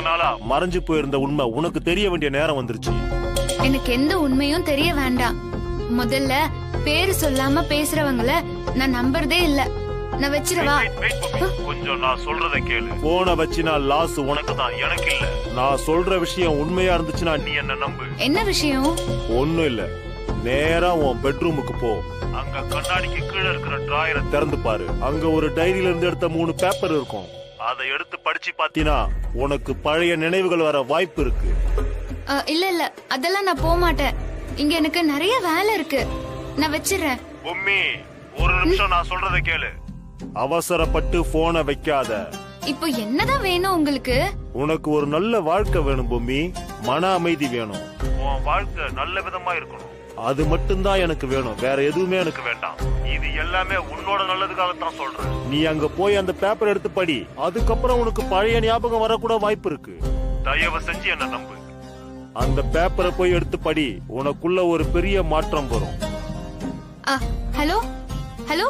இத்தனை நாளா மறைஞ்சு போயிருந்த உண்மை உனக்கு தெரிய வேண்டிய நேரம் வந்துருச்சு. எனக்கு எந்த உண்மையும் தெரிய வேண்டாம். முதல்ல பேரு சொல்லாம பேசுறவங்கள நான் நம்புறதே இல்ல. நான் வச்சிரவா? கொஞ்சம் நான் சொல்றத கேளு. போன வச்சினா லாஸ் உனக்கு தான், எனக்கு இல்ல. நான் சொல்ற விஷயம் உண்மையா இருந்துச்சுன்னா நீ என்ன நம்பு. என்ன விஷயம்? ஒண்ணும் இல்ல. நேரா உன் பெட்ரூமுக்கு போ. அங்க கண்ணாடிக்கு கீழே இருக்கிற டிராயரை திறந்து பாரு. அங்க ஒரு டைரியில இருந்து எடுத்த 3 பேப்பர் இருக்கும். அதை எடுத்து படிச்சு பாத்தீனா உனக்கு பழைய நினைவுகள் வர வாய்ப்பு இருக்கு. இல்ல இல்ல, அதெல்லாம் நான் போக மாட்டேன். இங்க எனக்கு நிறைய வேலை இருக்கு. நான் வச்சிடுறேன். பொம்மி, ஒரு நிமிஷம் நான் சொல்றத கேளு. அவசரப்பட்டு போனை வைக்காத. இப்போ என்னதான் வேணும் உங்களுக்கு? உனக்கு ஒரு நல்ல வாழ்க்கை வேணும் பொம்மி. மன அமைதி வேணும். உன் வாழ்க்கை நல்ல விதமா இருக்கணும். அது மட்டும்தான் எனக்கு வேணும். வேற எதுவுமே எனக்கு வேண்டாம். இது எல்லாமே உன்னோட நல்லதுக்காகத்தான் சொல்றேன். நீ அங்க போய் அந்த பேப்பர் எடுத்து படி. அதுக்கப்புறம் உனக்கு பழைய ஞாபகம் வரக்கூட வாய்ப்பு இருக்கு. தயவு செஞ்சு என்ன நம்பு. அந்த பேப்பரை போய் எடுத்து படி. உனக்குள்ள ஒரு பெரிய மாற்றம் வரும். ஹலோ ஹலோ,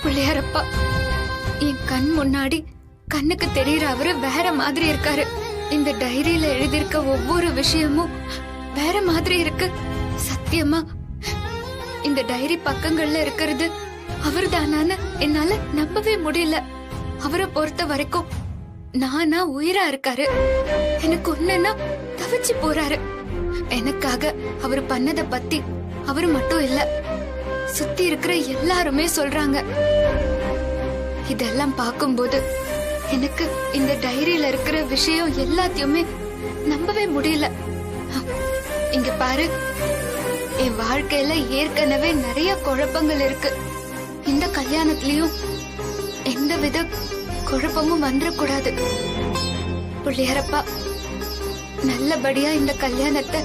பிள்ளையாரப்பா, என் கண் முன்னாடி கண்ணுக்கு தெரியற அவரு வேற மாதிரி இருக்காரு. இந்த டைரியில எழுதியிருக்க ஒவ்வொரு விஷயமும் வேற மாதிரி இருக்கு. சத்தியமா இந்த டைரி பக்கங்கள்ல இருக்கிறது அவர்தானான்னு என்னால நம்பவே முடியல. அவரை பொறுத்த வரைக்கும் நானா உயிரா இருக்காரு. எனக்கு ஒண்ணுன்னா தவிச்சு போறாரு. எனக்காக அவர் பண்ணத பத்தி அவரு மட்டும் இல்ல, சுத்தி இருக்கிற எல்லாருமே சொல்றாங்க. இதெல்லாம் பார்க்கும்போது எனக்கு இந்த டைரியில இருக்கிற விஷயம் எல்லாத்தையுமே நம்பவே முடியல. இங்க பாரு, என் வாழ்க்கையில ஏற்கனவே நிறைய குழப்பங்கள் இருக்கு. இந்த கல்யாணத்திலயும் எந்தவித குழப்பமும் வந்துடக்கூடாது. பிள்ளையாரப்பா, நல்லபடியா இந்த கல்யாணத்தை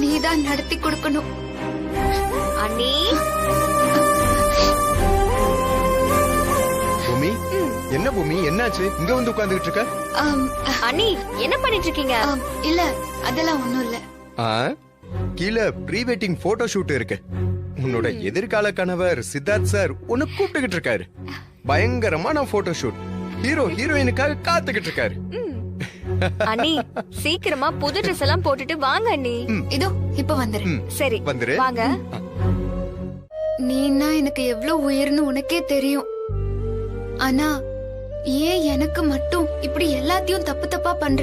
நீதான் நடத்தி கொடுக்கணும். அண்ணி, பூமி, என்ன பூமி, என்னாச்சு? இங்க வந்து உட்கார்ந்துகிட்டு இருக்க? அண்ணி என்ன பண்ணிட்டு இருக்கீங்க? இல்ல, அதெல்லாம் ஒண்ணும் இல்ல. கீழே ப்ரீ வெட்டிங் போட்டோ ஷூட் இருக்கு. உன்னோட எதிர்கால கணவர் சித்தார்த் சார் உன்னை கூப்பிட்டுக்கிட்டு இருக்காரு. பயங்கரமான போட்டோ ஷூட். ஹீரோ ஹீரோயினுக்காக காத்துக்கிட்டு இருக்காரு. அண்ணி, சீக்கிரமா புது ட்ரெஸ் எல்லாம் போட்டுட்டு வாங்க அண்ணி. இதோ இப்ப வந்துரு. சரி வந்துரு. வாங்க. நீன்னா எனக்கு எவ்வளவு உயர்னு உனக்கே தெரியும். ஆனா ஏன் எனக்கு மட்டும் இப்படி எல்லாத்தையும் தப்பு தப்பா பண்ற?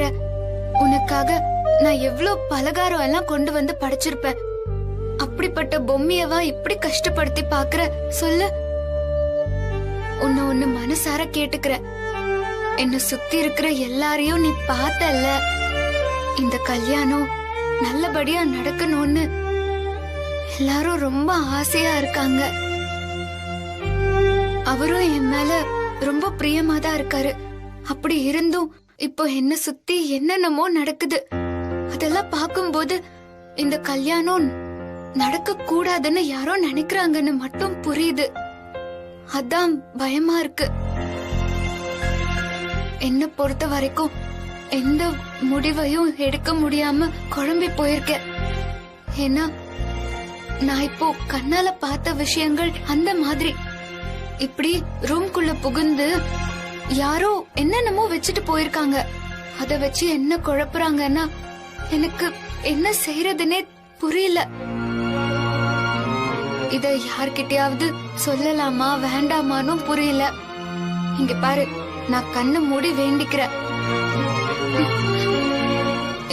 உனக்காக நான் எவ்வளவு பலகாரம் எல்லாம் கொண்டு வந்து படைச்சிருப்பேன். அப்படிப்பட்ட பொம்மையவா இப்படி கஷ்டப்படுத்தி பாக்குற? சொல்லு. உன்னை ஒண்ணு மனசார கேட்டுக்கிற. என்ன சுத்தி இருக்கிற எல்லாரையும் நீ பார்த்தல்ல. இந்த கல்யாணம் நல்லபடியா நடக்கணும்னு எல்லாரும் ரொம்ப ஆசையா இருக்காங்க. அவரும் என் மேல ரொம்ப பிரியமா தான் இருக்காரு. அப்படி இருந்தும் இப்போ என்ன சுத்தி என்னென்னமோ நடக்குது. அதெல்லாம் பார்க்கும்போது இந்த கல்யாணம் நடக்க கூடாதுன்னு யாரோ நினைக்கிறாங்கன்னு மட்டும் புரியுது. அதான் பயமா இருக்கு. என்ன பொறுத்த வரைக்கும் எந்த முடிவையும் எடுக்க முடியாம குழம்பி போயிருக்கேன். ஏன்னா நான் இப்போ கண்ணால பார்த்த விஷயங்கள் அந்த மாதிரி. இப்படி ரூம்குள்ள புகுந்து யாரோ என்னென்னமோ வச்சுட்டு போயிருக்காங்க. அத வச்சு என்ன குழப்புறாங்கன்னா எனக்கு என்ன செய்யறதுன்னே புரியல. இத யார்கிட்டயாவது சொல்லலாமா வேண்டாமான்னு புரியல. இங்க பாரு, நான் கண்ணு மூடி வேண்டிக்கிறேன்.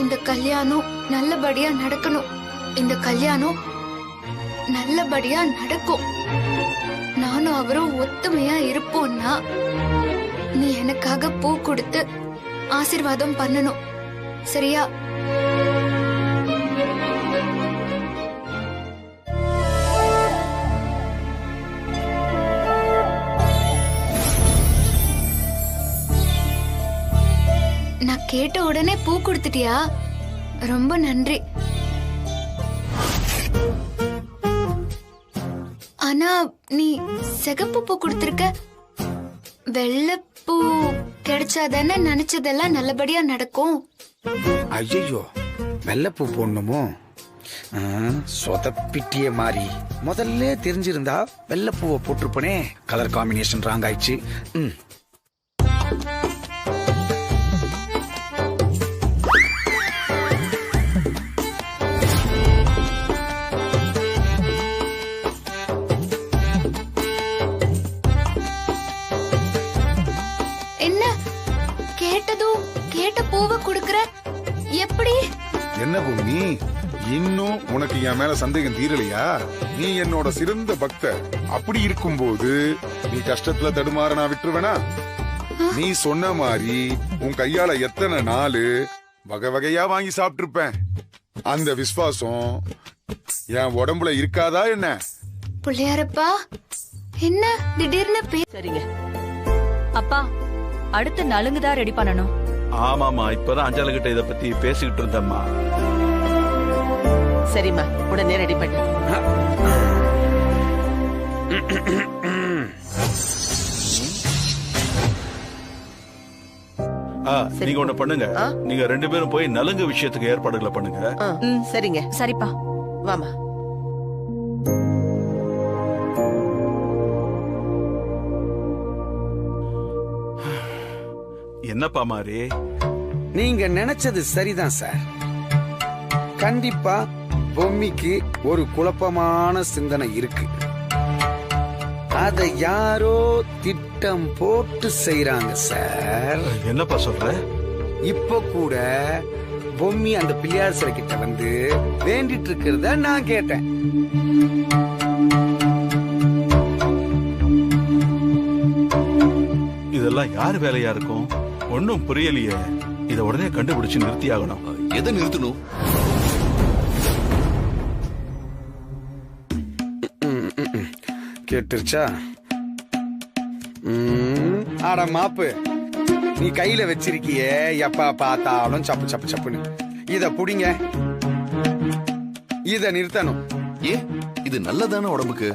இந்த கல்யாணம் நல்லபடியா நடக்கணும். இந்த கல்யாணம் நல்லபடியா நடக்கும். நானும் அவரும் ஒத்துமையா இருப்போம்னா நீ எனக்காக பூ கொடுத்து ஆசீர்வாதம் பண்ணணும். சரியா? நான் கேட்ட உடனே பூ கொடுத்துட்டியா? ரொம்ப நன்றி. ஆனா நீ சிகப்பு பூ கொடுத்திருக்க. வெள்ளைப்பூ கிடைச்சாதானே நினைச்சதெல்லாம் நல்லபடியா நடக்கும். ஐயோ, வெள்ளைப்பூ போடணுமோ? சொதப்பிட்டிய மாதிரி முதல்ல தெரிஞ்சிருந்தா வெள்ளப்பூவை போட்டிருப்பனே. கலர் காம்பினேஷன் ராங் ஆயிடுச்சு. என்ன கேட்டதும் கேட்ட பூவை கொடுக்கற? எப்படி? என்ன பூமி, இன்னும் உனக்கு என் மேல சந்தேகம் தீரலையா? நீ என்னோட சிறந்த பக்தர். அப்படி இருக்கும்போது நீ கஷ்டத்துல தடுமாற நான் விட்டுருவேனா? நீ சொன்ன மாதிரி உன் கையால எத்தனை நாள் வகை வகையா வாங்கி சாப்பிட்டிருப்பேன். அந்த விசுவாசம் என் உடம்புல இருக்காதா என்ன? பிள்ளையாரப்பா, என்ன திடீர்னு சரிங்க அப்பா, அடுத்து நலுங்குதான் ரெடி பண்ணணும். ஆமாமா, இப்பதான் அஞ்சலு கிட்ட இத பத்தி பேசிக்கிட்டு இருந்தம்மா. சரிம்மா, உடனே ரெடி பண்ணு. நீங்க ஒண்ணு பண்ணுங்க, நீங்க 2 பேரும் போய் நலுங்கு விஷயத்துக்கு ஏற்பாடுகளை பண்ணுங்க. சரிங்க. சரிப்பா, வாமா. என்னப்பா மாறி? நீங்க நினைச்சது சரிதான் சார். கண்டிப்பா பொம்மிக்கு ஒரு குழப்பமான சிந்தனை இருக்கு. அத யாரோ திட்டம் போட்டு செய்யறாங்க சார். என்னப்பா சொல்ற? இப்ப கூட பொம்மி அந்த பிள்ளையார் சிலை கிட்ட வந்து வேண்டிட்டு இருக்கிறத நான் கேட்டேன். இதெல்லாம் யார் வேலையா இருக்கும்? ஒன்னும் புரியலையே. இத உடனே கண்டுபிடிச்சு நிறுத்தி ஆகணும். எதை நிறுத்தணும்? கேட்டுருச்சா? ஆட மாப்பு, நீ கையில வச்சிருக்கிய எப்ப பார்த்தாலும் சப்பு சப்பு சப்புன்னு. இத புடிங்க. இத நிறுத்தணும். ஏ, இது நல்லதான உடம்புக்கு?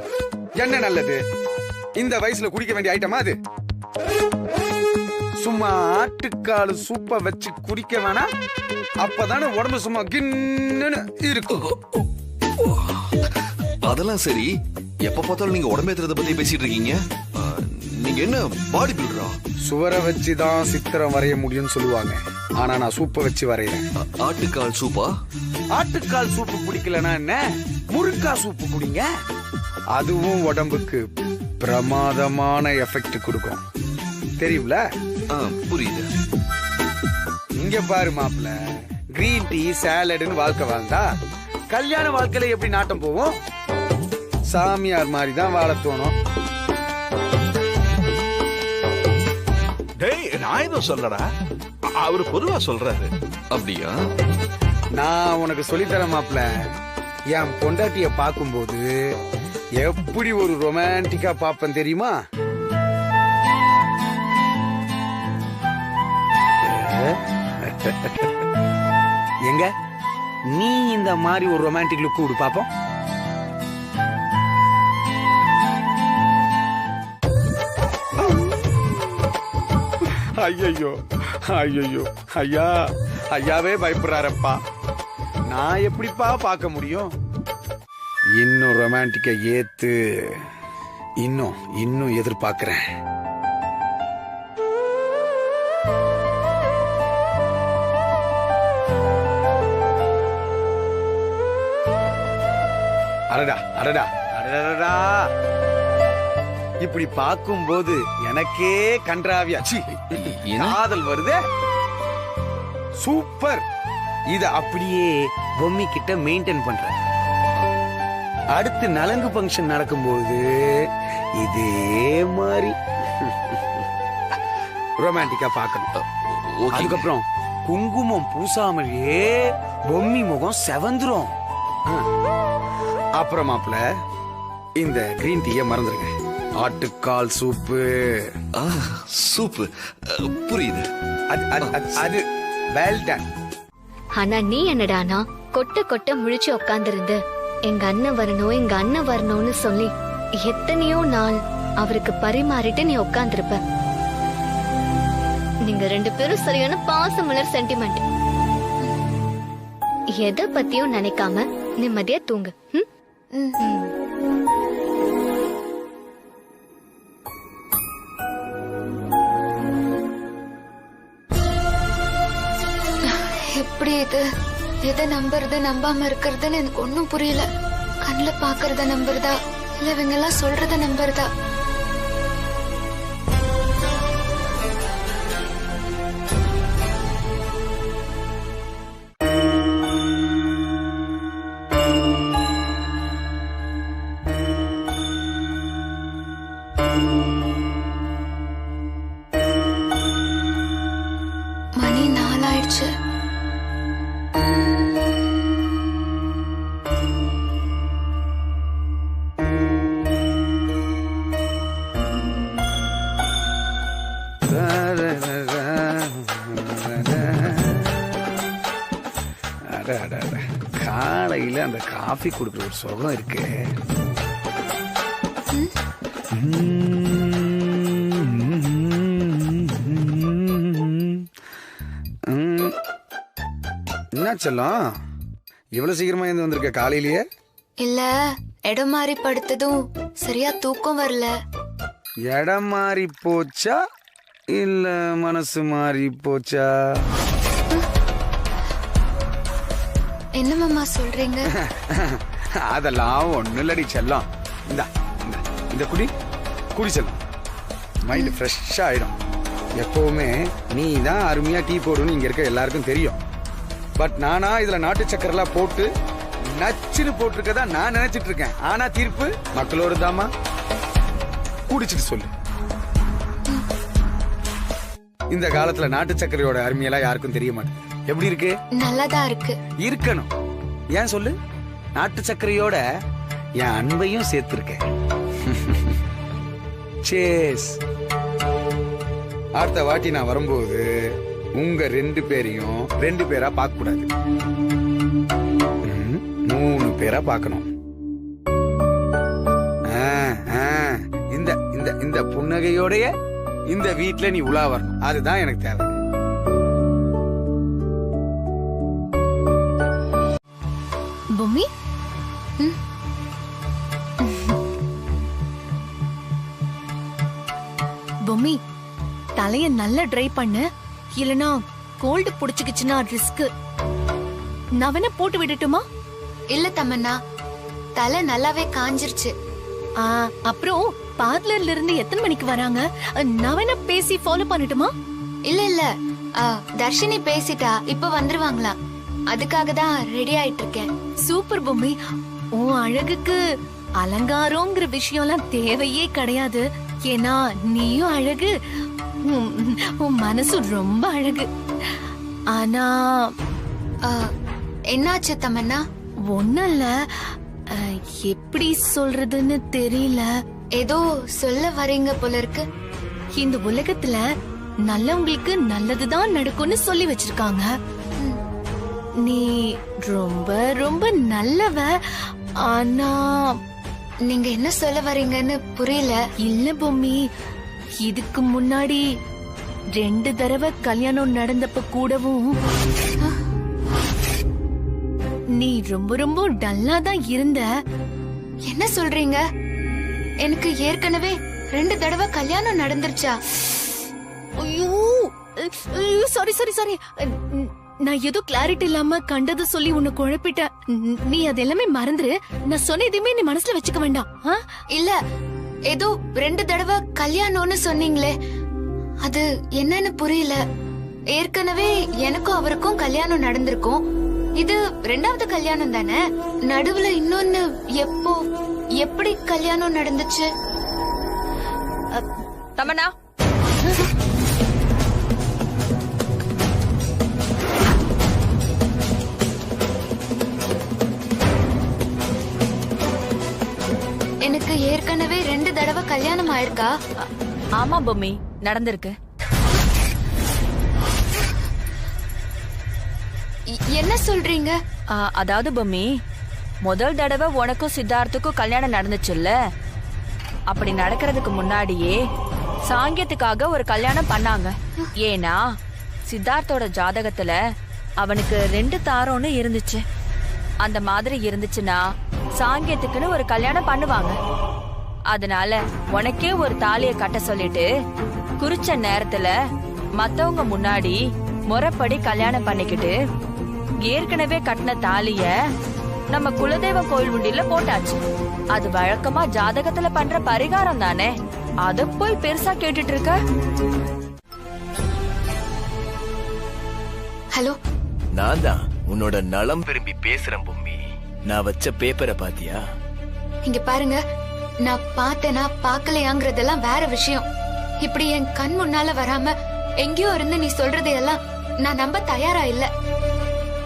என்ன நல்லது? இந்த வயசுல குடிக்க வேண்டிய ஐட்டமா அது? சும்மா ஆட்டுக்காலு சூப்ப வச்சு குடிக்க வேணாம். அப்பதானே உடம்பு சும்மா கின்னு இருக்கும். அதெல்லாம் சரி, எப்ப பார்த்தாலும் நீங்க உடம்பேத்துறத பத்தி பேசிட்டு இருக்கீங்க. நீங்க என்ன பாடி பில்டரா? சுவரை வச்சுதான் சித்திரம் வரைய முடியும்னு சொல்லுவாங்க. ஆனா நான் சூப்ப வச்சு வரைகிறேன். ஆட்டுக்கால் சூப்பா? ஆட்டுக்கால் சூப்பு குடிக்கலனா என்ன, முருங்கா சூப்பு குடிங்க. அதுவும் உடம்புக்கு பிரமாதமான எஃபெக்ட் கொடுக்கும். தெரியும்ல? புரியுது. இங்க பாரு மாப்ள, கிரீன் டீ சாலட்னு வாழ்க்கை வாழ்ந்தா கல்யாண வாழ்க்கையில எப்படி நாட்டம் போவோம்? சாமியார் மாதிரி தான் வாழ தோணும். டேய், நான் எதுவும் சொல்லடா, அவரு பொதுவா சொல்றாரு. அப்படியா? நான் உனக்கு சொல்லித்தர மாப்ள. என் பொண்டாட்டிய பார்க்கும்போது எப்படி ஒரு ரொமான்டிக்கா பாப்பேன் தெரியுமா? எங்க நீ இந்த மாதிரி ஒரு ரொமான்டிக் லுக் கொடு பாப்போம். ஐயோ ஐயோ ஐயா, ஐயாவே பயப்படுறாரப்பா. நான் எப்படிப்பா பார்க்க முடியும்? இன்னும் ரொமான்டிக்க ஏத்து இன்னும் எதிர்பார்க்கிறேன். அடடா அடடா அடடா, இப்படி பார்க்கும்போது எனக்கே கன்றாவியா காதல் வருதே. சூப்பர். இத அப்படியே பொம்மி கிட்ட மெயின்டைன் பண்ற. அடுத்து நலங்கு ஃபங்க்ஷன் நடக்கும்போது இதே மாதிரி ரொமான்டிக்கா பார்க்கணும். அதுக்கப்புறம் குங்குமம் பூசாமலே பொம்மி முகம் செவந்துரும். அப்புறமாப்ல இந்த கிரீன் டீய மறந்துருங்க. ஆட்டுக்கால் சூப்பு. சூப்பு புரியுது. அது வெல் டன். ஆனா நீ என்னடானா கொட்ட கொட்ட முழிச்சு உட்கார்ந்திருந்து எங்க அண்ணன் வரணும்னு சொல்லி எத்தனையோ நாள் அவருக்கு பரிமாறிட்டு நீ உட்கார்ந்திருப்ப. நீங்க 2 பேரும் சரியான பாசமலர் சென்டிமெண்ட். எதை பத்தியும் நினைக்காம நிம்மதியா தூங்கு. ம்? ம். எப்படி இது? எதை நம்புறது நம்பாம இருக்கிறதுன்னு எனக்கு ஒன்னும் புரியல. கண்ணுல பாக்குறத நம்புறதா இல்ல இவங்க எல்லாம் சொல்றத நம்புறதா? மணி 4 ஆயிடுச்சு. காலையில அந்த காஃபி குடுக்குற ஒரு சுகம் இருக்கு. என்ன செல்லம் இவ்வளவு சீக்கிரமா இருந்து வந்திருக்க காலையிலேயே? இல்ல, இடம் மாறி படுத்ததும் சரியா தூக்கம் வரல. இடம் மாறி போச்சா இல்ல மனசு மாறி போச்சா? என்ன மாமா சொல்றீங்க? அதெல்லாம் ஒண்ணு இல்லடி செல்லம். இந்த குடி செல்லம். மைண்ட் ஃப்ரெஷ்ஷா ஆயிடும். எப்பவுமே நீ தான் அருமையா டீ போடுன்னு இங்க இருக்க எல்லாருக்கும் தெரியும். பட் நானா இதுல நாட்டு சக்கரெல்லாம் போட்டு நச்சுன்னு போட்டிருக்கதா நான் நினைச்சிட்டு இருக்கேன். ஆனா தீர்ப்பு மக்களோட தாமா. குடிச்சிட்டு சொல்லு. இந்த காலத்துல நாட்டு சக்கரையோட அருமையெல்லாம் யாருக்கும் தெரிய மாட்டேங்குது. எப்படி இருக்கு? நல்லாதான் இருக்கு. இருக்கணும். ஏன் சொல்லு? நாட்டு சக்கரையோட என் அன்பையும் சேர்த்திருக்கேன். சேஸ். அடுத்த வாட்டி நான் வரும்போது உங்க 2 பேரையும் 2 பேரா பார்க்க கூடாது. 3 பேரா பார்க்கணும். இந்த இந்த இந்த புன்னகையோடைய இந்த வீட்டுல நீ உலா வரணும். அதுதான் எனக்கு தேவை. பொம்மி, பொம்மி, தலைய நல்லா ட்ரை பண்ணு. இல்லனா கோல்டு புடிச்சுக்கிச்சுன்னா ரிஸ்க். நான் வேணா போட்டு விடட்டுமா? இல்ல தமன்னா, தலை நல்லாவே காஞ்சிருச்சு. அப்புறம் பார்லர்ல இருந்து எத்தனை மணிக்கு வராங்க? நான் வேணா பேசி ஃபாலோ பண்ணட்டுமா? இல்ல இல்ல, தர்ஷினி பேசிட்டா, இப்ப வந்துருவாங்களா. அதுக்காக தான் ரெடி ஆயிட்டு இருக்கேன். சூப்பர் பொம்மி. உன் அழகுக்கு அலங்காரம்ங்கிற விஷயம்லாம் தேவையே கிடையாது. ஏன்னா நீயும் அழகு, உன் மனசு ரொம்ப அழகு. ஆனா என்னாச்சு தமன்னா? ஒண்ணும் இல்ல, எப்படி சொல்றதுன்னு தெரியல. ஏதோ சொல்ல வரீங்க போல இருக்கு. இந்த உலகத்துல நல்லவங்களுக்கு நல்லதுதான் நடக்கும்னு சொல்லி வச்சிருக்காங்க. நீ ரொம்ப ரொம்ப நல்லவ. ஆனா நீங்க என்ன சொல்ல வரீங்கன்னு புரியல. இல்ல பொம்மி, இதுக்கு முன்னாடி 2 தடவை கல்யாணம் நடந்தப்ப கூடவும் நீ ரொம்ப ரொம்ப டல்லா தான் இருந்த. என்ன சொல்றீங்க? எனக்கு ஏற்கனவே 2 தடவை கல்யாணம் நடந்துருச்சா? ஐயோ, சாரி சாரி சாரி. நான் ஏதோ கிளாரிட்டி இல்லாம கண்டது சொல்லி உன்னை குழப்பிட்டேன். நீ அது எல்லாமே மறந்துரு. நான் சொன்ன எதுவுமே நீ மனசுல வச்சுக்க வேண்டாம். இல்ல, ஏதோ 2 தடவை கல்யாணம்னு சொன்னீங்களே, அது என்னன்னு புரியல. ஏற்கனவே எனக்கும் அவருக்கும் கல்யாணம் நடந்திருக்கும். இது 2வது கல்யாணம் தானே. நடுவுல இன்னொன்னு எப்போ எப்படி கல்யாணம் நடந்துச்சு? தமன்னா, எனக்கு ஏற்கனவே 2 தடவை கல்யாணம் ஆயிருக்கா? ஆமா பொம்மி, நடந்திருக்கு. என்ன சொல்றீங்க? அதாவது பொம்மி, முதல் தடவை உனக்கும் சித்தார்த்துக்கும் கல்யாணம் நடந்துச்சுல்ல, அப்படி நடக்கிறதுக்கு முன்னாடியே சாங்கியத்துக்காக ஒரு கல்யாணம் பண்ணாங்க. ஏன்னா சித்தார்த்தோட ஜாதகத்துல அவனுக்கு 2 தாரம்னு இருந்துச்சு. அந்த மாதிரி இருந்துச்சுன்னா சாங்கியத்துக்குன்னு ஒரு கல்யாணம் பண்ணுவாங்க. அதனால உனக்கே ஒரு தாலிய கட்ட சொல்லிட்டு குறிச்ச நேரத்துல மத்தவங்க முன்னாடி முறைப்படி கல்யாணம் பண்ணிக்கிட்டு ஏற்கனவே கட்டின தாலிய நம்ம குலதெய்வ கோயில் உண்டியில போட்டாச்சு. அது வழக்கமா ஜாதகத்துல பண்ற பரிகாரம் தானே, அத போய் பெருசா கேட்டுட்டு இருக்க. ஹலோ, நான் தான் உன்னோட நலம் விரும்பி பேசுறேன் பொம்மி. நான் வச்ச பேப்பரை பாத்தியா? இங்க பாருங்க, நான் பார்த்தேனா பாக்கலையாங்கிறதெல்லாம் வேற விஷயம். இப்படி என் கண் முன்னால வராம எங்கேயோ இருந்து நீ சொல்றதையெல்லாம் நான் நம்ப தயாரா இல்ல.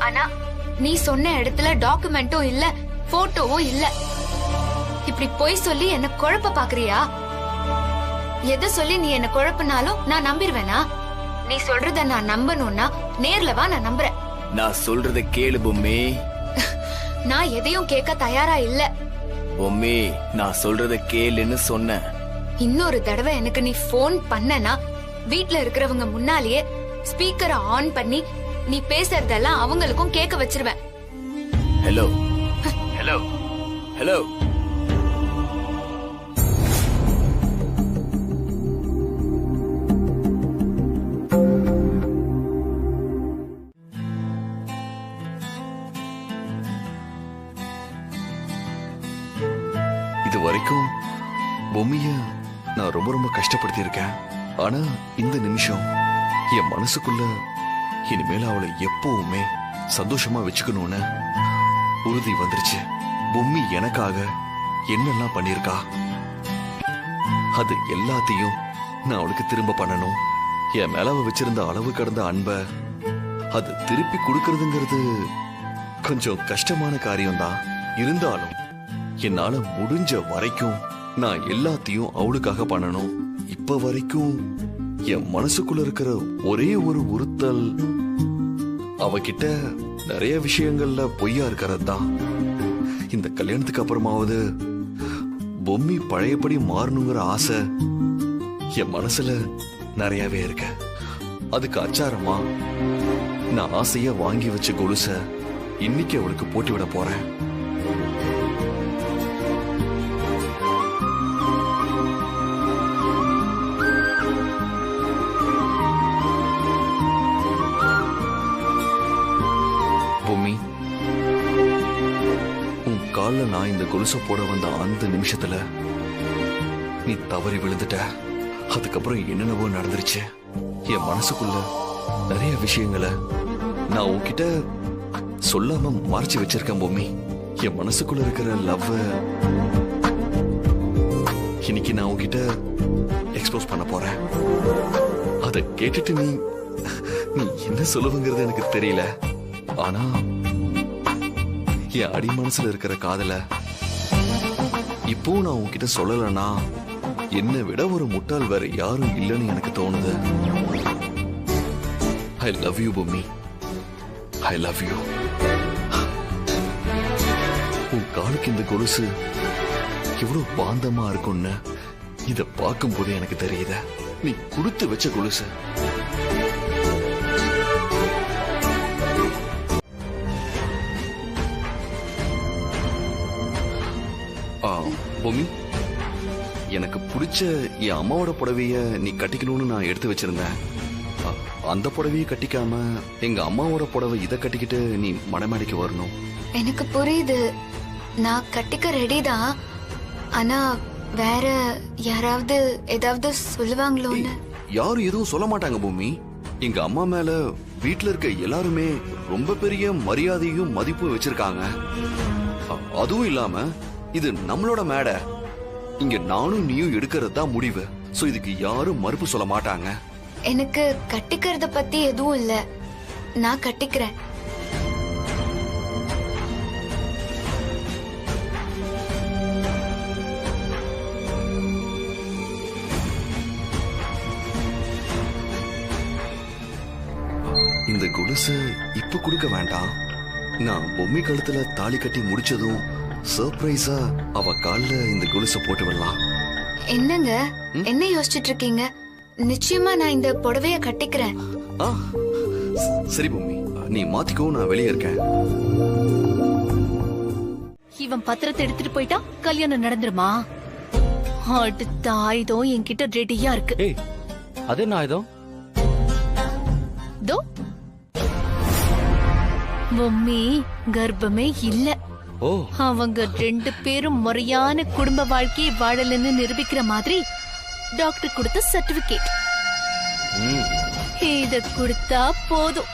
ஆனா நீ சொன்ன இடத்துல டாக்குமெண்ட்டும் இல்ல, போட்டோவும் இல்ல. இப்படி பொய் சொல்லி என்ன குழப்ப பாக்குறியா? எதை சொல்லி நீ என்ன குழப்பினாலும் நான் நம்பிடுவேனா? நீ சொல்றத நான் நம்பணும்னா நேர்ல வா, நான் நம்புறேன். நான் சொல்றத கேளு பொம்மி. நான் எதையும் கேட்க தயாரா இல்ல பொம்மி. நான் சொல்றத கேளுன்னு சொன்னேன். இன்னொரு தடவை எனக்கு நீ போன் பண்ணனா வீட்ல இருக்கிறவங்க முன்னாலேயே ஸ்பீக்கரை ஆன் பண்ணி நீ பேசுறதெல்லாம் அவங்களுக்கும் கேட்க வச்சிருவேன். Hello hello hello. இது வரைக்கும் பொம்மிய நான் ரொம்ப ரொம்ப கஷ்டப்படுத்தி இருக்கேன். ஆனா இந்த நிமிஷம் என் மனசுக்குள்ள இனிமேல அவளை எப்பவுமே சந்தோஷமா வச்சுக்கணும்னு உறுதி வந்துருச்சு. பொம்மி எனக்காக என்னெல்லாம் பண்ணிருக்கா, அது எல்லாத்தையும் நான் அவளுக்கு திரும்ப பண்ணணும். என் மேல அவ வச்சிருந்த அளவு கடந்த அன்ப அது திருப்பி கொடுக்கறதுங்கிறது கொஞ்சம் கஷ்டமான காரியம்தான். இருந்தாலும் என்னால முடிஞ்ச வரைக்கும் நான் எல்லாத்தையும் அவளுக்காக பண்ணணும். இப்ப வரைக்கும் என் மனசுக்குள்ள இருக்கிற ஒரே ஒரு உறுத்தல் அவகிட்ட நிறைய விஷயங்கள்ல பொய்யா இருக்கிறது தான். இந்த கல்யாணத்துக்கு அப்புறமாவது பொம்மி பழையபடி மாறணுங்கிற ஆசை என் மனசுல நிறையவே இருக்கு. அதுக்கு அச்சாரமா நான் ஆசையா வாங்கி வச்ச கொலுச இன்னைக்கு அவளுக்கு போட்டு விட போறேன். பொம்மி, உன் கால்ல நான் இந்த கொலுச போட வந்த அந்த நிமிஷத்துல நீ தவறி விழுந்துட்ட. அதுக்கப்புறம் என்னென்னவோ நடந்துருச்சு. என் மனசுக்குள்ள நிறைய விஷயங்களை நான் உன்கிட்ட சொல்லாம மறைச்சு வச்சிருக்கேன் பொம்மி. என் மனசுக்குள்ள இருக்கிற லவ் இன்னைக்கு நான் உன்கிட்ட எக்ஸ்போஸ் பண்ண போறேன். அதை கேட்டுட்டு நீ என்ன சொல்லுவங்கிறது எனக்கு தெரியல. ஆனா என் அடி மனசுல இருக்கிற காதல இப்போ நான் உன்கிட்ட சொல்லலன்னா என்னை விட ஒரு முட்டாள் வேற யாரும் இல்லைன்னு எனக்கு தோணுது. I love you Bommi. I love you. உன் காலுக்கு இந்த கொலுசு எவ்வளவு பாந்தமா இருக்கும்னு இத பார்க்கும் போது எனக்கு தெரியுது. நீ கொடுத்து வச்ச கொலுசு. பொம்மி, எனக்கு பிடிச்ச என் அம்மாவோட புடவைய நீ கட்டிக்கணும்னு நான் எடுத்து வச்சிருந்தேன். அந்த புடவையை கட்டிக்காம எங்க அம்மாவோட புடவை இதை கட்டிக்கிட்டு நீ மணமேடைக்கு வரணும். எனக்கு புரியுது, நான் கட்டிக்க ரெடி தான். ஆனா வேற யாராவது ஏதாவது சொல்லுவாங்களோன்னு. யாரும் எதுவும் சொல்ல மாட்டாங்க பொம்மி. எங்க அம்மா மேல வீட்டுல இருக்க எல்லாருமே ரொம்ப பெரிய மரியாதையும் மதிப்பும் வச்சிருக்காங்க. அதுவும் இல்லாம இது நம்மளோட மேடை. இங்க நானும் நீயும் எடுக்கிறது தான் முடிவு. சோ இதுக்கு யாரும் மறுப்பு சொல்ல மாட்டாங்க. எனக்கு கட்டிக்கிறத பத்தி எதுவும் இல்ல, நான் கட்டிக்கிறேன். இந்த கொலுசு இப்ப கொடுக்க வேண்டாம். நான் பொம்மி கழுத்துல தாலி கட்டி முடிச்சதும் சர்ப்ரைஸா அவ கால்ல இந்த கொலுச போட்டு விடலாம். என்னங்க என்ன யோசிச்சுட்டு இருக்கீங்க? நிச்சயமா நான் இந்த புடவைய கட்டிக்கிறேன். சரி பொம்மி, நீ மாத்திக்கோ, நான் வெளியே இருக்கேன். இவன் பத்திரத்தை எடுத்துட்டு போயிட்டா கல்யாணம் நடந்துருமா? அடுத்த ஆயுதம் என்கிட்ட ரெடியா இருக்கு. ஏய், அது என்ன ஆயுதம்? தோ பொம்மி கர்ப்பமே இல்ல. ஓ, அவங்க 2 பேரும் முறையான குடும்ப வாழ்க்கையை வாழலன்னு நிரூபிக்கிற மாதிரி டாக்டர் கொடுத்த சர்டிபிகேட். இத கொடுத்தா போதும்,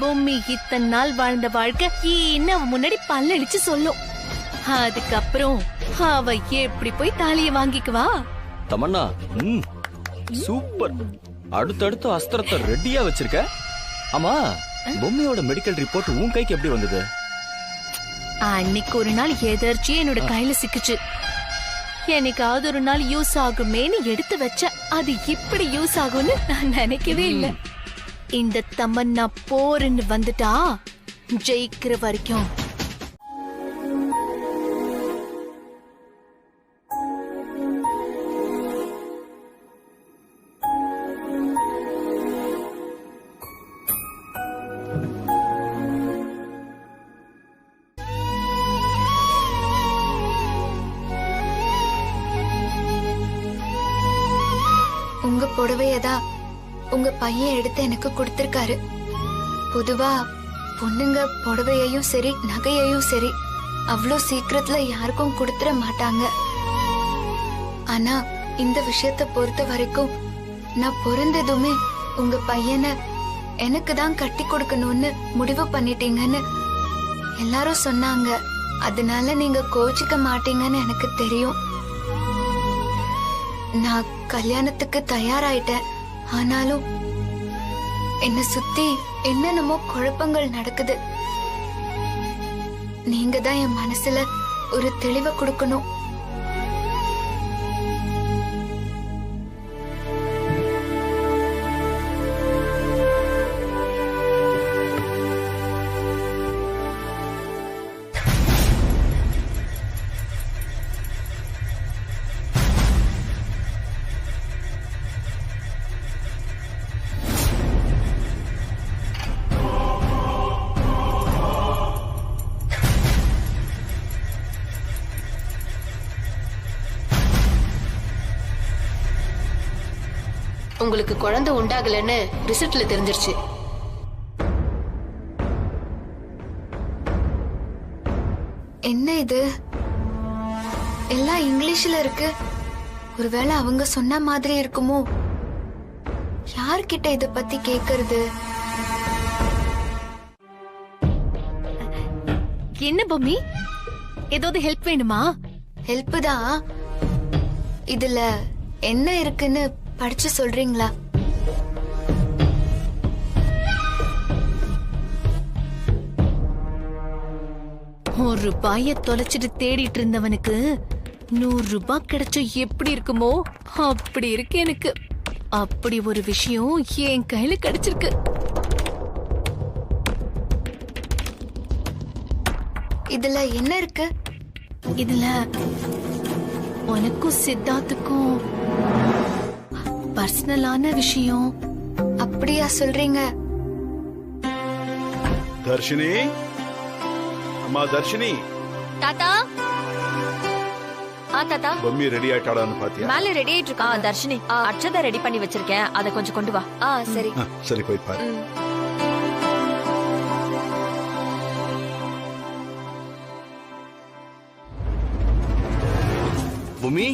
பொம்மி இத்தனை நாள் வாழ்ந்த வாழ்க்கை இன்னும் அவ முன்னாடி பல்லடிச்சு சொல்லும். அதுக்கப்புறம் அவ எப்படி போய் தாலிய வாங்கிக்குவா? தமன்னா, சூப்பர். அடுத்தடுத்து அஸ்திரத்தை ரெடியா வச்சிருக்க. ஆமா, பொம்மையோட மெடிக்கல் ரிப்போர்ட் உன் கைக்கு எப்படி வந்தது? அன்னைக்கு ஒரு நாள் எதர்ச்சியா என்னோட கையில சிக்குச்சு. என்னைக்காவது ஒரு நாள் யூஸ் ஆகுமேன்னு எடுத்து வச்ச. அது இப்படி யூஸ் ஆகும்னு நான் நினைக்கவே இல்லை. இந்த தமன்னா போர்ன்னு வந்துட்டா ஜெயிக்கிற வரைக்கும். உங்க புடவையதான் உங்க பையன் எடுத்து எனக்கு கொடுத்திருக்காரு. பொதுவா பொண்ணுங்க புடவையையும் சரி நகையையும் சரி அவ்வளோ சீக்கிரத்துல யாருக்கும் கொடுத்துட மாட்டாங்க. ஆனா இந்த விஷயத்த பொறுத்த வரைக்கும் நான் பிறந்ததுமே உங்க பையனை எனக்கு தான் கட்டி கொடுக்கணும்னு முடிவு பண்ணிட்டீங்கன்னு எல்லாரும் சொன்னாங்க. அதனால நீங்க கோச்சிக்க மாட்டீங்கன்னு எனக்கு தெரியும். நான் கல்யாணத்துக்கு தயாராயிட்டேன். ஆனாலும் என்ன சுத்தி என்னென்னமோ குழப்பங்கள் நடக்குது. நீங்க தான் என் மனசுல ஒரு தெளிவை கொடுக்கணும். உங்களுக்கு குழந்தை உண்டாகலன்னு ரிசல்ட்ல தெரிஞ்சிருச்சு. என்ன இது எல்லாம் இங்கிலீஷ்ல இருக்கு? ஒருவேளை அவங்க சொன்ன மாதிரி இருக்குமோ? யார்கிட்ட இத பத்தி கேக்குறது? என்ன பொம்மி, ஏதாவது ஹெல்ப் வேணுமா? ஹெல்ப் தான். இதுல என்ன இருக்குன்னு படிச்சு சொல்றீங்களா? ₹1 தொலைச்சிட்டு தேடிட்டு இருந்தவனுக்கு 100 ரூபாய் கிடைச்ச எப்படி இருக்குமோ அப்படி இருக்கு எனக்கு. அப்படி ஒரு விஷயம் என் கையில கிடைச்சிருக்கு. இதுல என்ன இருக்கு? இதுல உனக்கும் சித்தார்த்துக்கும் பர்சனலான விஷயம். அப்படியா சொல்றீங்க? தர்ஷினி, அம்மா தர்ஷினி. தாத்தா, தாத்தா பொம்மி ரெடி ஆயிட்டாடான்னு பாத்தியா? மேல ரெடி ஆயிட்டு இருக்கா. தர்ஷினி, அட்சதை ரெடி பண்ணி வச்சிருக்கேன், அதை கொஞ்சம் கொண்டு வா. சரி சரி, போய் பாரு. பொம்மி,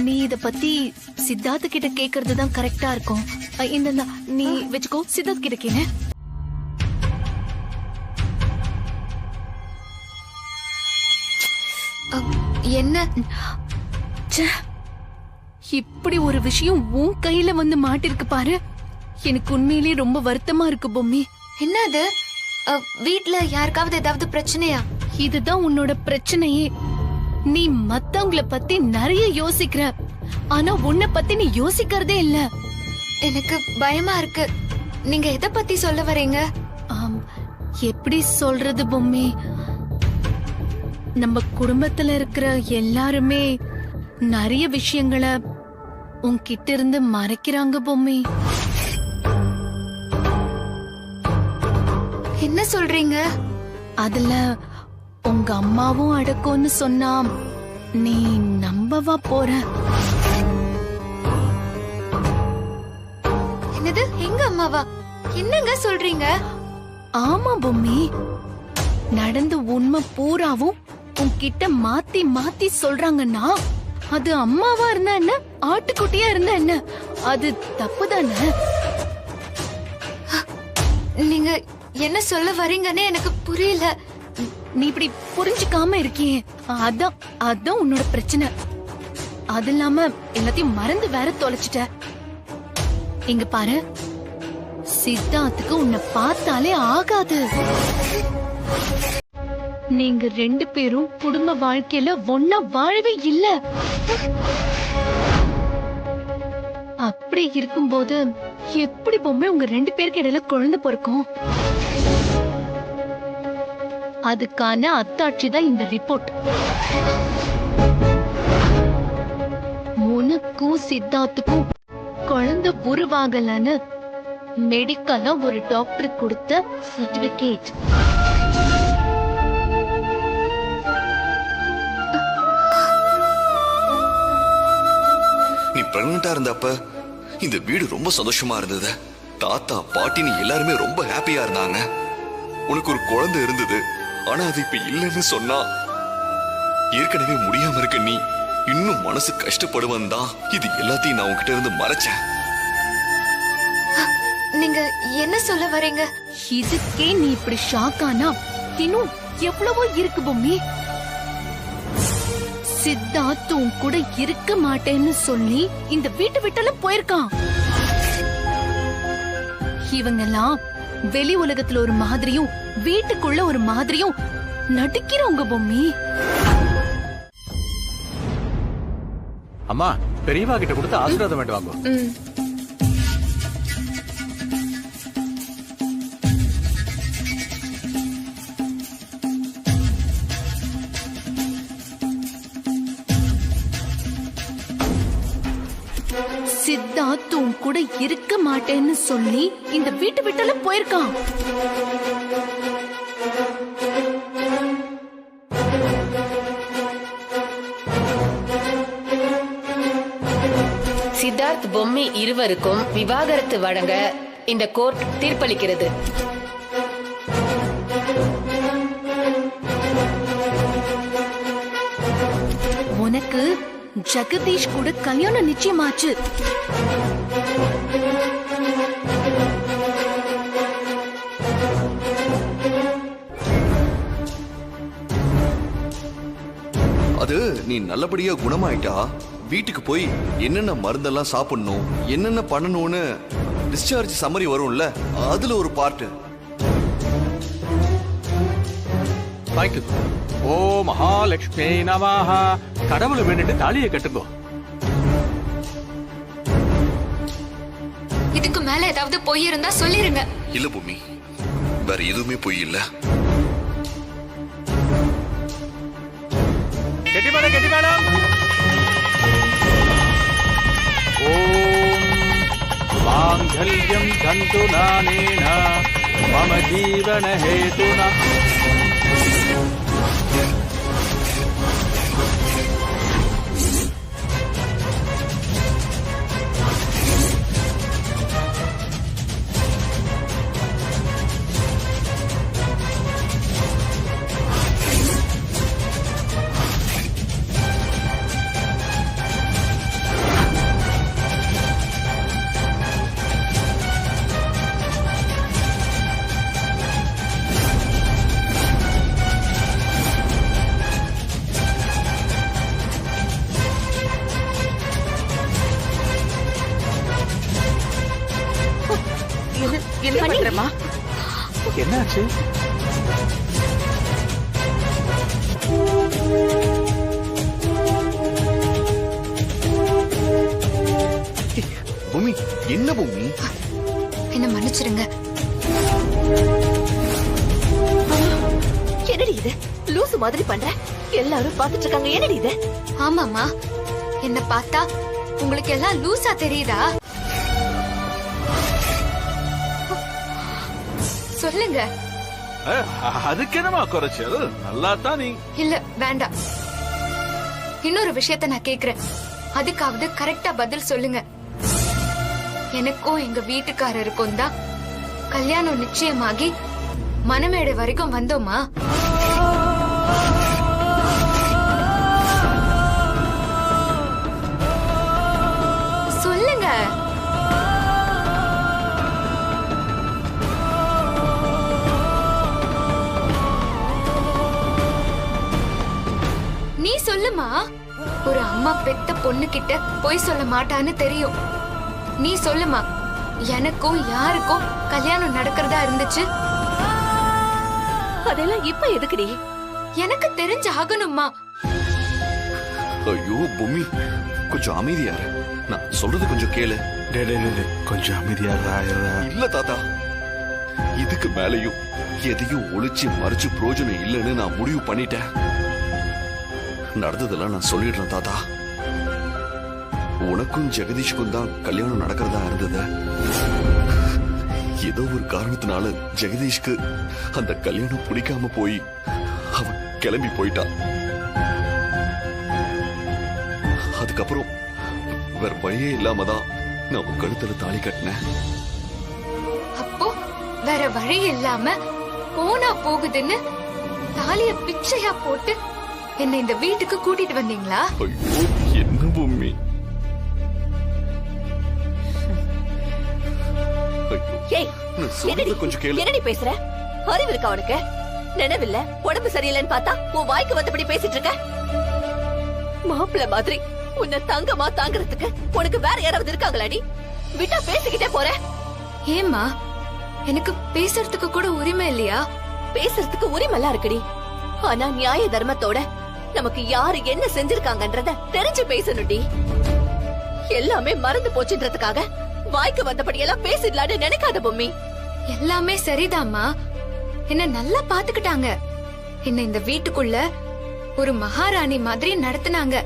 நீ இத பத்தி சித்தார்த்த கிட்ட கேக்குறது தான் கரெக்டா இருக்கும். இந்த நீ வெச்சுக்கோ, சித்தார்த் கிட்ட கேளு. என்ன? இப்படி ஒரு விஷயம் உன் கையில வந்து மாட்டிருக்கு பாரு. எனக்கு உண்மையிலேயே ரொம்ப வருத்தமா இருக்கு பொம்மி. என்னது? வீட்ல யாருக்காவது ஏதாவது பிரச்சனையா? இதுதான் உன்னோட பிரச்சனையே. நீ மத்தவங்கள பத்தி நிறைய யோசிக்கிற, ஆனா உன்னை பத்தி நீ யோசிக்கிறதே இல்ல. எனக்கு பயமா இருக்கு. நீங்க எதை பத்தி சொல்ல வரீங்க? எப்படி சொல்றது பொம்மி, நம்ம குடும்பத்துல இருக்கிற எல்லாருமே நிறைய விஷயங்களை உன்கிட்ட இருந்து மறைக்கிறாங்க பொம்மி. என்ன சொல்றீங்க? அதுல உங்க அம்மாவும் அடக்கம்னு சொன்னா நீ நம்பவா போற? என்னது எங்க அம்மாவா? என்னங்க சொல்றீங்க? ஆமா பொம்மி, நடந்த உண்மை பூராவும் உன்கிட்ட மாத்தி மாத்தி சொல்றாங்கன்னா அது அம்மாவா இருந்தா என்ன, ஆட்டுக்குட்டியா இருந்தா என்ன, அது தப்புதானே? நீங்க என்ன சொல்ல வரீங்கன்னு எனக்கு புரியல. நீ இப்படி புரிஞ்சுக்காம இருக்கியே, அதான் அதான் உன்னோட பிரச்சனை. அது இல்லாம எல்லாத்தையும் மறந்து வேற தொலைச்சிட்ட. இங்க பாரு, சித்தார்த்துக்கு உன்னை பார்த்தாலே ஆகாது. நீங்க 2 பேரும் குடும்ப வாழ்க்கையில ஒன்னா வாழவே இல்ல. அப்படி இருக்கும்போது எப்படி பொம்மை உங்க 2 பேருக்கு இடையில குழந்தை பிறக்கும்? அதுக்கான அத்தாட்சி தான் இந்த ரிப்போர்ட். உனக்கும் சித்தார்த்துக்கும் குழந்தை உருவாகலன்னு மெடிக்கலா ஒரு டாக்டர் கொடுத்த சர்டிபிகேட். நீ பிரெக்னண்டா இருந்தப்ப இந்த வீடு ரொம்ப சந்தோஷமா இருந்தது. தாத்தா பாட்டின்னு எல்லாருமே ரொம்ப ஹாப்பியா இருந்தாங்க. உனக்கு ஒரு குழந்தை இருந்தது, ஆனா அது இப்ப இல்லைன்னு சொன்னா ஏற்கனவே முடியாம இருக்க நீ இன்னும் மனசு கஷ்டப்படுவன் தான் இது எல்லாத்தையும் நான் உன்கிட்ட இருந்து மறைச்சேன். நீங்க என்ன சொல்ல வரீங்க? இதுக்கே நீ இப்படி ஷாக் ஆனா இன்னும் எவ்வளவோ இருக்கு பொம்மி. சித்தார்த் உன் கூட இருக்க மாட்டேன்னு சொல்லி இந்த வீட்டு விட்டெல்லாம் போயிருக்கான். இவங்கெல்லாம் வெளி உலகத்துல ஒரு மாதிரியும் வீட்டுக்குள்ள ஒரு மாதிரியும் நடிக்கிறவங்க பொம்மி. அம்மா, பெரியவா கிட்ட கொடுத்து ஆசீர்வாதம் வேண்டு வாங்க. சித்தார்த் உன் கூட இருக்க மாட்டேன்னு சொல்லி இந்த வீட்டு விட்டெல்லாம் போயிருக்கான். சித்தார்த் பொம்மி இருவருக்கும் விவாகரத்து வழங்க இந்த கோர்ட் தீர்ப்பளிக்கிறது. உனக்கு ஜெகதீஷ் கூட கல்யாணம் நிச்சயமாச்சு. அது நீ நல்லபடியா குணமாயிட்டா வீட்டுக்கு போய் என்னென்ன மருந்தெல்லாம் சாப்பிடணும், என்னென்ன பண்ணணும்னு டிஸ்சார்ஜ் சம்மரி வரும்ல, அதுல ஒரு பார்ட். ஓ மகாலட்சுமி நமஹ. கடவுளை வேண்டிட்டு தாலியை கட்டுங்கோ. இதுக்கு மேல ஏதாவது பொய் இருந்தா சொல்லிருங்க. இல்ல பூமி, வேற எதுவுமே பொய் இல்ல. கெட்டிமேளம். ஓம் மாங்கல்யம் தந்துநானேன மம ஜீவன ஹேதுனா. என்ன பண்றமா? என்னாச்சு? பூமி, என்ன பூமி? என்ன மன்னிச்சிருங்க. என்னடி இது? லூசு மாதிரி பண்ற. எல்லாரும் பாத்துட்டு இருக்காங்க. என்னடி இது? ஆமாமா, என்ன பார்த்தா உங்களுக்கு எல்லாம் லூசா தெரியுதா? சொல்லுங்க, அதுக்கு என்னமா குறைச்சல்? நல்லா தான் நீ. இல்ல வேண்டாம். இன்னொரு விஷயத்த நான் கேக்குறேன், அதுக்காவது கரெக்டா பதில் சொல்லுங்க. எனக்கும் எங்க வீட்டுக்காரருக்கும் தான் கல்யாணம் நிச்சயமாகி மணமேடை வரைக்கும் வந்தோமா? சொல்லுங்க. நீ சொல்லுமா. ஒரு அம்மா பெத்த பொண்ணு கிட்ட பொய் சொல்ல மாட்டான்னு தெரியும். நீ சொல்லுமா, எனக்கும் யாருக்கும் கல்யாணம் நடக்கிறதா இருந்துச்சு? அதெல்லாம் இப்ப எதுக்குடி? எனக்கு தெரிஞ்சு ஆகணுமா? ஐயோ பொம்மி, கொஞ்சம் அமைதியா இரு. நான் சொல்றது கொஞ்சம் கேளு. கொஞ்சம் அமைதியா இல்ல தாத்தா, இதுக்கு மேலையும் எதையும் ஒளிச்சு மறைச்சு பிரயோஜனம் இல்லைன்னு நான் முடிவு பண்ணிட்டேன். நடந்ததெல்லாம் நான் சொல்லிடுறேன் தாத்தா. உனக்கும் ஜெகதீஷுக்கும் தான் கல்யாணம் நடக்கிறதா இருந்தது. ஏதோ ஒரு காரணத்தினால ஜெகதீஷ்க்கு அந்த கல்யாணம் பிடிக்காம போய் அவன் கிளம்பி போயிட்டான். அதுக்கப்புறம் வேற வழியே இல்லாம தான் நான் உன் கழுத்துல தாலி கட்டினேன். அப்போ வேற வழி இல்லாம போனா போகுதுன்னு தாலிய பிச்சையா போட்டு என்ன இந்த வீட்டுக்கு கூட்டிட்டு வந்தீங்களா? ஐயோ என்ன பொம்மி. கொஞ்சம் கேளு. என்னடி பேசுற? அறிவு இருக்கா உனக்கு? நினைவில்ல, உடம்பு சரியில்லைன்னு பார்த்தா உன் வாய்க்கு வந்தபடி பேசிட்டு இருக்க. மாப்பிள்ள மாதிரி உன்னை தங்கமா தாங்கிறதுக்கு உனக்கு வேற யாராவது இருக்காங்களாடி? விட்டா பேசிக்கிட்டே போற. ஏமா, எனக்கு பேசுறதுக்கு கூட உரிமை இல்லையா? பேசுறதுக்கு உரிமை எல்லாம் இருக்குடி. ஆனா நியாய தர்மத்தோட நமக்கு யாரு என்ன செஞ்சிருக்காங்கன்றத தெரிஞ்சு பேசணும்டி. எல்லாமே மறந்து போச்சுன்றதுக்காக வாய்க்கு வந்தபடி எல்லாம் பேசிடலான்னு நினைக்காத பொம்மி. எல்லாமே சரிதாம்மா. என்ன நல்லா பாத்துக்கிட்டாங்க. என்ன இந்த வீட்டுக்குள்ள ஒரு மகாராணி மாதிரி நடத்துனாங்க.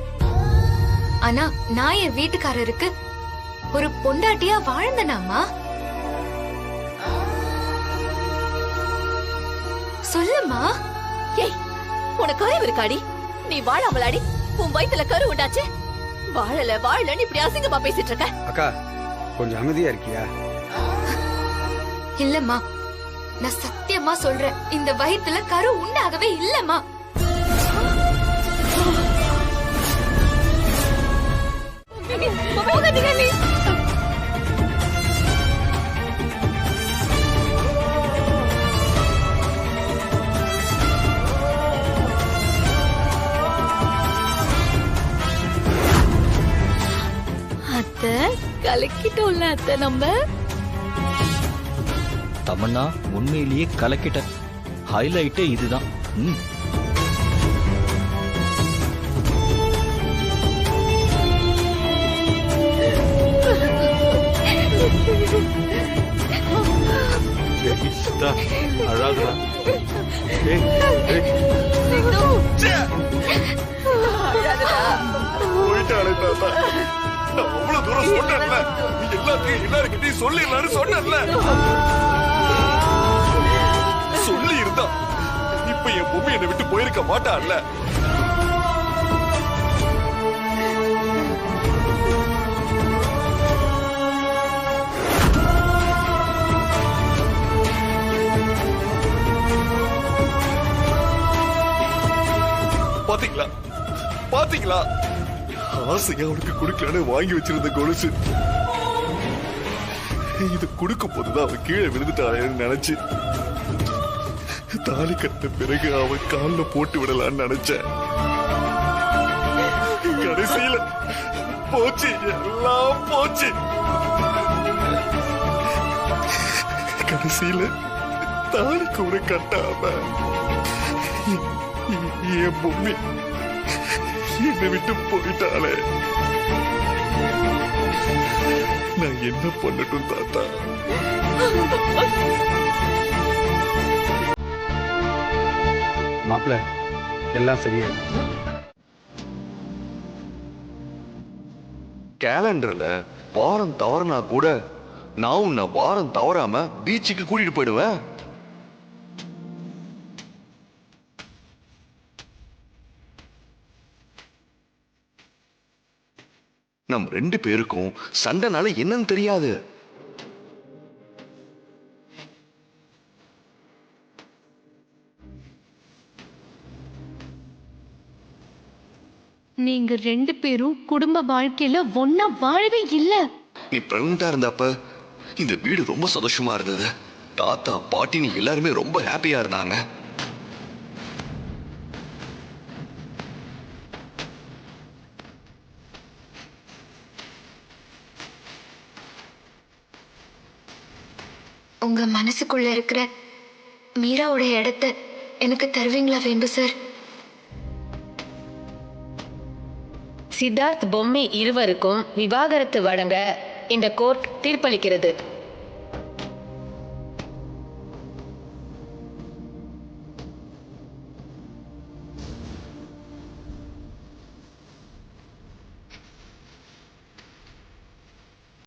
ஆனா நான் என் வீட்டுக்காரருக்கு ஒரு பொண்டாட்டியா வாழ்ந்தனாமா? சொல்லுமா. ஏய், உனக்கு அறிவு இருக்காடி? நீ வாழாமலாடி உன் வயித்துல கரு உண்டாச்சு. வாழலன்னு இப்படி அசிங்கமா பேசிட்டு இருக்க. அக்கா கொஞ்சம் அமைதியா இருக்கியா? இல்லம்மா, நான் சத்தியமா சொல்றேன், இந்த வயித்துல கரு உண்டாகவே இல்லம்மா. அத்தை கலக்கிட்டோம்ல அத்தை நம்ம. தமன்னா உண்மையிலேயே கலக்கிட்ட. ஹைலைட்டே இதுதான். அழகா போயிட்டாலே தாத்தா. நான் அவ்வளவு தூரம் சொன்னேன்ல, எல்லாருக்கிட்டையும் சொல்லிடலான்னு சொன்னேன்ல. சொல்லி இருந்தா இப்ப என் பொம்மி என்னை விட்டு போயிருக்க மாட்டான்ல. பாத்தீங்களா பாத்தீங்களா, ஆசையா அவனுக்கு குடுக்கலான்னு வாங்கி வச்சிருந்த கொலுசு, இது குடுக்கும் போதுதான் அவன் கீழே விழுந்துட்டான்னு நினைச்சு தாலி கட்ட பிறகு அவன் கால்ல போட்டு விடலான்னு நினைச்சேன். கடைசியில போச்சு, எல்லாம் போச்சு. கடைசியில தாலி கூட கட்டாம என் பொம்மி என்னை விட்டு போயிட்டாலே. நான் என்ன பண்ணட்டும் தாத்தா? மாப்பிள்ள எல்லாம் சரியா? கேலண்டர்ல வாரம் தவறுனா கூட நான் உன்னை வாரம் தவறாம பீச்சுக்கு கூட்டிட்டு போயிடுவேன். நம்ம 2 பேருக்கும் சண்டைனால என்னன்னு தெரியாது. நீங்க 2 பேரும் குடும்ப வாழ்க்கையில ஒன்னா வாழவே இல்ல. நீ பிரெக்னண்டா இருந்தப்ப இந்த வீடு ரொம்ப சந்தோஷமா இருந்தது. தாத்தா பாட்டின்னு எல்லாருமே ரொம்ப ஹாப்பியா இருந்தாங்க. உங்க மனசுக்குள்ள இருக்கிற மீராவோட இடத்த எனக்கு தருவீங்களா வேம்பு சார்? சித்தார்த் பொம்மி இருவருக்கும் விவாகரத்து வழங்க இந்த கோர்ட் தீர்ப்பளிக்கிறது.